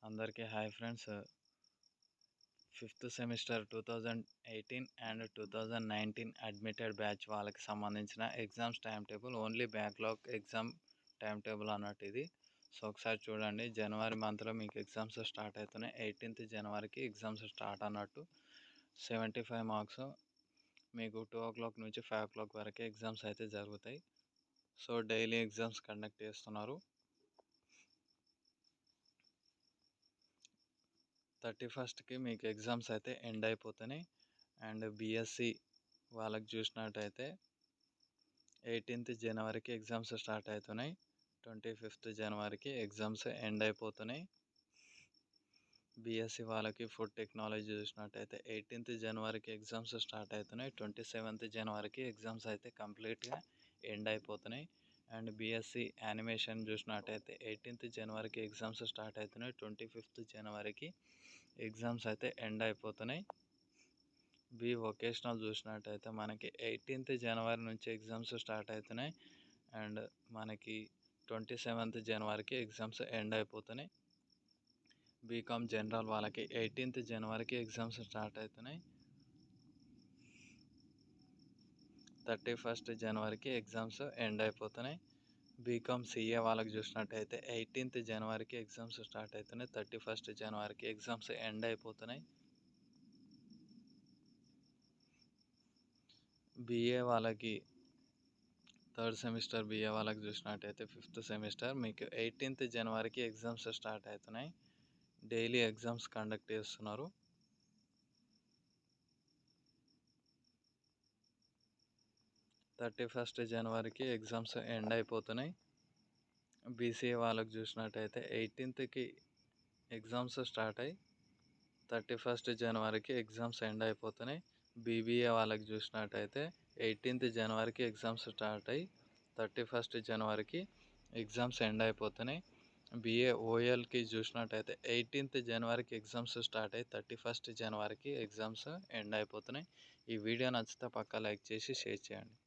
అందరికీ hi friends. Fifth semester 2018 and 2019 admitted batch వాళ్ళకి సంబంధించిన exams time table, only backlog exam time table అన్నట్టు ఇది. సో ఒకసారి చూడండి, జనవరి మంత్లో మీకు ఎగ్జామ్స్ స్టార్ట్ అవుతున్నాయి. 18th జనవరికి ఎగ్జామ్స్ స్టార్ట్ అన్నట్టు. 75 మార్క్స్ మీకు 2 o'clock నుంచి 5 o'clock వరకే ఎగ్జామ్స్ అయితే జరుగుతాయి. సో డైలీ ఎగ్జామ్స్ కండక్ట్ చేస్తున్నారు. 31st మీకు ఎగ్జామ్స్ అయితే ఎండ్ అయిపోతున్నాయి. అండ్ బీఎస్సీ వాళ్ళకి చూసినట్టయితే 18th జనవరికి ఎగ్జామ్స్ స్టార్ట్ అవుతున్నాయి. 25th జనవరికి ఎగ్జామ్స్ ఎండ్ అయిపోతున్నాయి. బీఎస్సీ వాళ్ళకి ఫుడ్ టెక్నాలజీ చూసినట్టయితే 18th జనవరికి ఎగ్జామ్స్ స్టార్ట్ అవుతున్నాయి. 27th జనవరికి ఎగ్జామ్స్ అయితే కంప్లీట్గా ఎండ్ అయిపోతున్నాయి. అండ్ బీఎస్సీ యానిమేషన్ చూసినట్టయితే 18th జనవరికి ఎగ్జామ్స్ స్టార్ట్ అవుతున్నాయి. 25th జనవరికి ఎగ్జామ్స్ అయితే ఎండ్ అయిపోతున్నాయి. బీ వొకేషనల్ చూసినట్టయితే మనకి 18th జనవరి నుంచి ఎగ్జామ్స్ స్టార్ట్ అవుతున్నాయి. అండ్ మనకి 27th జనవరికి ఎగ్జామ్స్ ఎండ్ అయిపోతున్నాయి. బీకామ్ జనరల్ వాళ్ళకి 18th జనవరికి ఎగ్జామ్స్ స్టార్ట్ అవుతున్నాయి. 31st జనవరికి ఎగ్జామ్స్ ఎండ్ అయిపోతున్నాయి. బీకామ్ సిఏ వాళ్ళకి చూసినట్టయితే 18th జనవరికి ఎగ్జామ్స్ స్టార్ట్ అవుతున్నాయి. 31st జనవరికి ఎగ్జామ్స్ ఎండ్ అయిపోతున్నాయి. బీఏ వాళ్ళకి థర్డ్ సెమిస్టర్ బీఏ వాళ్ళకి చూసినట్టయితే 5th సెమిస్టర్ మీకు 18th జనవరికి ఎగ్జామ్స్ స్టార్ట్ అవుతున్నాయి. డైలీ ఎగ్జామ్స్ కండక్ట్ చేస్తున్నారు. 31st జనవరికి ఎగ్జామ్స్ ఎండ్ అయిపోతున్నాయి. బీసీఏ వాళ్ళకి చూసినట్టయితే 18th ఎగ్జామ్స్ స్టార్ట్ అయ్యి 31st జనవరికి ఎగ్జామ్స్ ఎండ్ అయిపోతున్నాయి. బీబీఏ వాళ్ళకి చూసినట్టయితే 18th జనవరికి ఎగ్జామ్స్ స్టార్ట్ అయ్యి 31st జనవరికి ఎగ్జామ్స్ ఎండ్ అయిపోతున్నాయి. బీఏ ఓఎల్కి చూసినట్టయితే 18th జనవరికి ఎగ్జామ్స్ స్టార్ట్ అయ్యి 31st జనవరికి ఎగ్జామ్స్ ఎండ్ అయిపోతున్నాయి. ఈ వీడియో నచ్చితే పక్కా లైక్ చేసి షేర్ చేయండి.